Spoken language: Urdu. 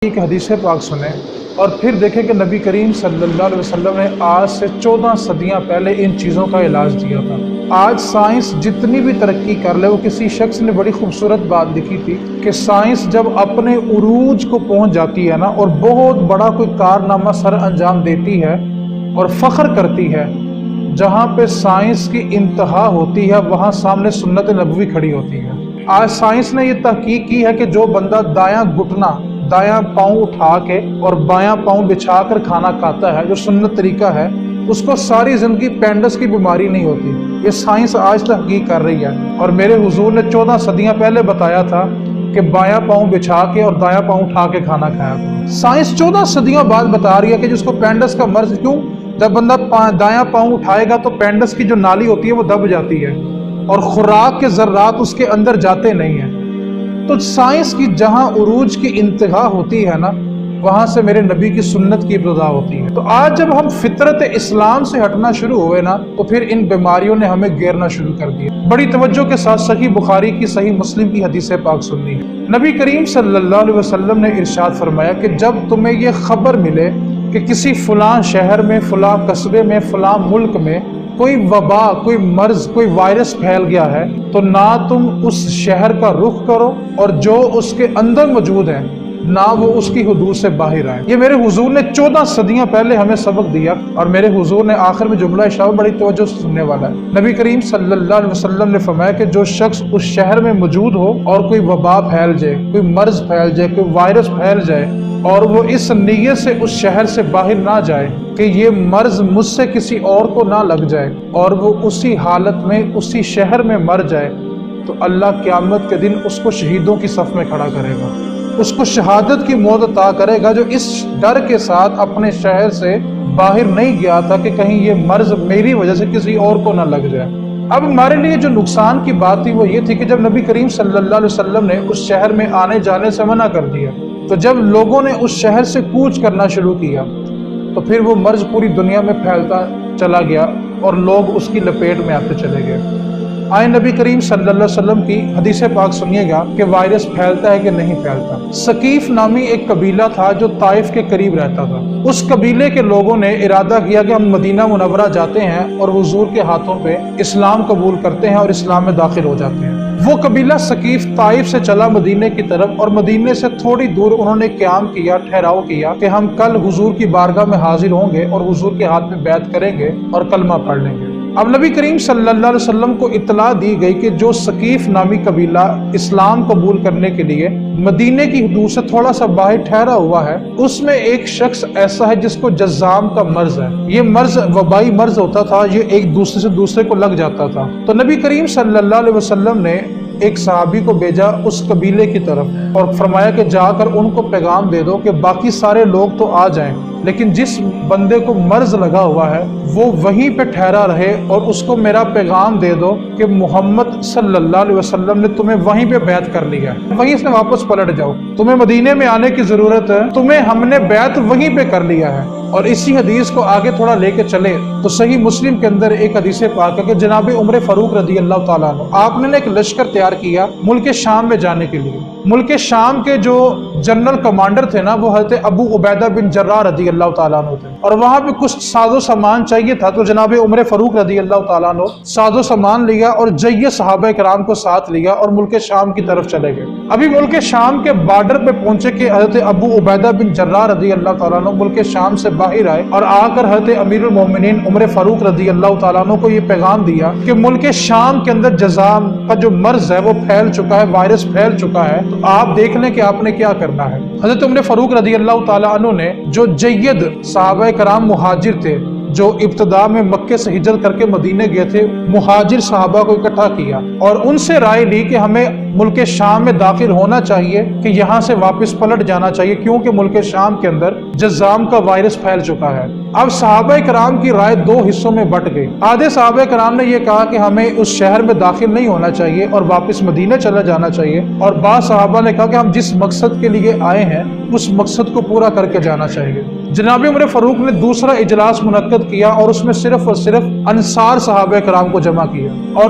کی کہ حدیث پاک سنیں اور پھر دیکھیں کہ نبی کریم صلی اللہ علیہ وسلم نے آج سے 14 صدیاں پہلے ان چیزوں کا علاج دیا تھا۔ آج سائنس جتنی بھی ترقی کر لے، وہ کسی شخص نے بڑی خوبصورت بات لکھی تھی کہ سائنس جب اپنے عروج کو پہنچ جاتی ہے نا اور بہت بڑا کوئی کارنامہ سر انجام دیتی ہے اور فخر کرتی ہے، جہاں پہ سائنس کی انتہا ہوتی ہے وہاں سامنے سنت نبوی کھڑی ہوتی ہے۔ آج سائنس نے یہ تحقیق کی ہے کہ جو بندہ دایاں گھٹنا، دایاں پاؤں اٹھا کے اور بایاں پاؤں بچھا کر کھانا کھاتا ہے، جو سنت طریقہ ہے، اس کو ساری زندگی پینڈس کی بیماری نہیں ہوتی۔ یہ سائنس آج تحقیق کر رہی ہے، اور میرے حضور نے 14 صدیاں پہلے بتایا تھا کہ بایاں پاؤں بچھا کے اور دایاں پاؤں اٹھا کے کھانا کھایا کرو۔ سائنس 14 صدیوں بعد بتا رہی ہے کہ جس کو پینڈس کا مرض، کیوں؟ جب بندہ دایاں پاؤں اٹھائے گا تو پینڈس کی جو نالی ہوتی ہے وہ دب جاتی ہے اور خوراک کے ذرات اس کے اندر جاتے نہیں ہیں۔ تو سائنس کی جہاں عروج کی انتہا ہوتی ہے نا، وہاں سے میرے نبی کی سنت کی ابتدا ہوتی ہے۔ تو آج جب ہم فطرت اسلام سے ہٹنا شروع ہوئے نا، تو پھر ان بیماریوں نے ہمیں گھیرنا شروع کر دیا۔ بڑی توجہ کے ساتھ صحیح بخاری کی، صحیح مسلم کی حدیث پاک سننی ہے۔ نبی کریم صلی اللہ علیہ وسلم نے ارشاد فرمایا کہ جب تمہیں یہ خبر ملے کہ کسی فلاں شہر میں، فلاں قصبے میں، فلاں ملک میں کوئی وبا، کوئی مرض، کوئی وائرس پھیل گیا ہے، تو نہ تم اس شہر کا رخ کرو اور جو اس کے اندر موجود ہے نہ وہ اس کی حدود سے باہر آئے۔ یہ میرے حضور نے 14 صدیاں پہلے ہمیں سبق دیا، اور میرے حضور نے آخر میں جملہ ارشاد بڑی توجہ سے سننے والا ہے۔ نبی کریم صلی اللہ علیہ وسلم نے فرمایا کہ جو شخص اس شہر میں موجود ہو اور کوئی وبا پھیل جائے، کوئی مرض پھیل جائے، کوئی وائرس پھیل جائے، اور وہ اس نیت سے اس شہر سے باہر نہ جائے کہ یہ مرض مجھ سے کسی اور کو نہ لگ جائے، اور وہ اسی حالت میں اسی شہر میں مر جائے، تو اللہ قیامت کے دن اس کو شہیدوں کی صف میں کھڑا کرے گا، اس کو شہادت کی موت عطا کرے گا، جو اس ڈر کے ساتھ اپنے شہر سے باہر نہیں گیا تھا کہ کہیں یہ مرض میری وجہ سے کسی اور کو نہ لگ جائے۔ اب ہمارے لیے جو نقصان کی بات تھی وہ یہ تھی کہ جب نبی کریم صلی اللہ علیہ وسلم نے اس شہر میں آنے جانے سے منع کر دیا، تو جب لوگوں نے اس شہر سے کوچ کرنا شروع کیا تو پھر وہ مرض پوری دنیا میں پھیلتا چلا گیا اور لوگ اس کی لپیٹ میں آتے چلے گئے۔ آئے نبی کریم صلی اللہ علیہ وسلم کی حدیث پاک سنیے گا کہ وائرس پھیلتا ہے کہ نہیں پھیلتا۔ ثقیف نامی ایک قبیلہ تھا جو طائف کے قریب رہتا تھا۔ اس قبیلے کے لوگوں نے ارادہ کیا کہ ہم مدینہ منورہ جاتے ہیں اور حضور کے ہاتھوں پہ اسلام قبول کرتے ہیں اور اسلام میں داخل ہو جاتے ہیں۔ وہ قبیلہ ثقیف طائف سے چلا مدینے کی طرف، اور مدینے سے تھوڑی دور انہوں نے قیام کیا، ٹھہراؤ کیا کہ ہم کل حضور کی بارگاہ میں حاضر ہوں گے اور حضور کے ہاتھ میں بیعت کریں گے اور کلمہ پڑھ لیں گے۔ اب نبی کریم صلی اللہ علیہ وسلم کو اطلاع دی گئی کہ جو ثقیف نامی قبیلہ اسلام قبول کرنے کے لیے مدینے کی حدود سے تھوڑا سا باہر ٹھہرا ہوا ہے، اس میں ایک شخص ایسا ہے جس کو جذام کا مرض ہے۔ یہ مرض وبائی مرض ہوتا تھا، یہ ایک دوسرے سے دوسرے کو لگ جاتا تھا۔ تو نبی کریم صلی اللہ علیہ وسلم نے ایک صحابی کو بھیجا اس قبیلے کی طرف اور فرمایا کہ جا کر ان کو پیغام دے دو کہ باقی سارے لوگ تو آ جائیں، لیکن جس بندے کو مرض لگا ہوا ہے وہ وہیں پہ ٹھہرا رہے، اور اس کو میرا پیغام دے دو کہ محمد صلی اللہ علیہ وسلم نے تمہیں وہیں پہ بیعت کر لیا ہے، وہیں سے واپس پلٹ جاؤ، تمہیں مدینے میں آنے کی ضرورت ہے، تمہیں ہم نے بیعت وہیں پہ کر لیا ہے۔ اور اسی حدیث کو آگے تھوڑا لے کے چلے تو صحیح مسلم کے اندر ایک حدیث پاک ہے کہ جناب عمر فاروق رضی اللہ تعالیٰ عنہ، آپ نے ایک لشکر تیار کیا ملک شام میں جانے کے لیے۔ ملک شام کے جو جنرل کمانڈر تھے نا، وہ حضرت ابو عبیدہ بن جراح رضی اللہ تعالیٰ عنہ تھے، اور وہاں پہ کچھ ساز و سامان چاہیے تھا، تو جناب عمر فاروق رضی اللہ تعالیٰ عنہ ساز و سامان لیا اور جیے صحابہ کرام کو ساتھ لیا اور ملک شام کی طرف چلے گئے۔ ابھی ملک شام کے بارڈر پہ پہنچے کہ حضرت ابو عبیدہ بن جراح رضی اللہ تعالیٰ عنہ ملک شام سے باہر آئے اور آ کر حضرت امیر المومنین عمر فاروق رضی اللہ تعالیٰ عنہ کو یہ پیغام دیا کہ ملک شام کے اندر جذام کا جو مرض ہے وہ پھیل چکا ہے، وائرس پھیل چکا ہے، تو آپ دیکھ لیں کہ آپ نے کیا کرنا ہے۔ حضرت عمر فاروق رضی اللہ تعالیٰ عنہ نے جو جید صحابہ کرام مہاجر تھے جو ابتدا میں مکے سے ہجرت کر کے مدینے گئے تھے، مہاجر صحابہ کو اکٹھا کیا اور ان سے رائے لی کہ ہمیں ملک شام میں داخل ہونا چاہیے کہ یہاں سے واپس پلٹ جانا چاہیے، کیونکہ ملک شام کے اندر جذام کا وائرس پھیل چکا ہے۔ اب صحابہ کرام کی رائے دو حصوں میں بٹ گئی۔ آدھے صحابہ کرام نے یہ کہا کہ ہمیں اس شہر میں داخل نہیں ہونا چاہیے اور واپس مدینہ چلا جانا چاہیے، اور بعض صحابہ نے کہا کہ ہم جس مقصد کے لیے آئے ہیں اس مقصد کو پورا کر کے جانا چاہیے۔ جناب عمر فاروق نے دوسرا اجلاس منعقد کیا اور اس میں صرف اور صرف انصار صحابہ کرام کو جمع کیا اور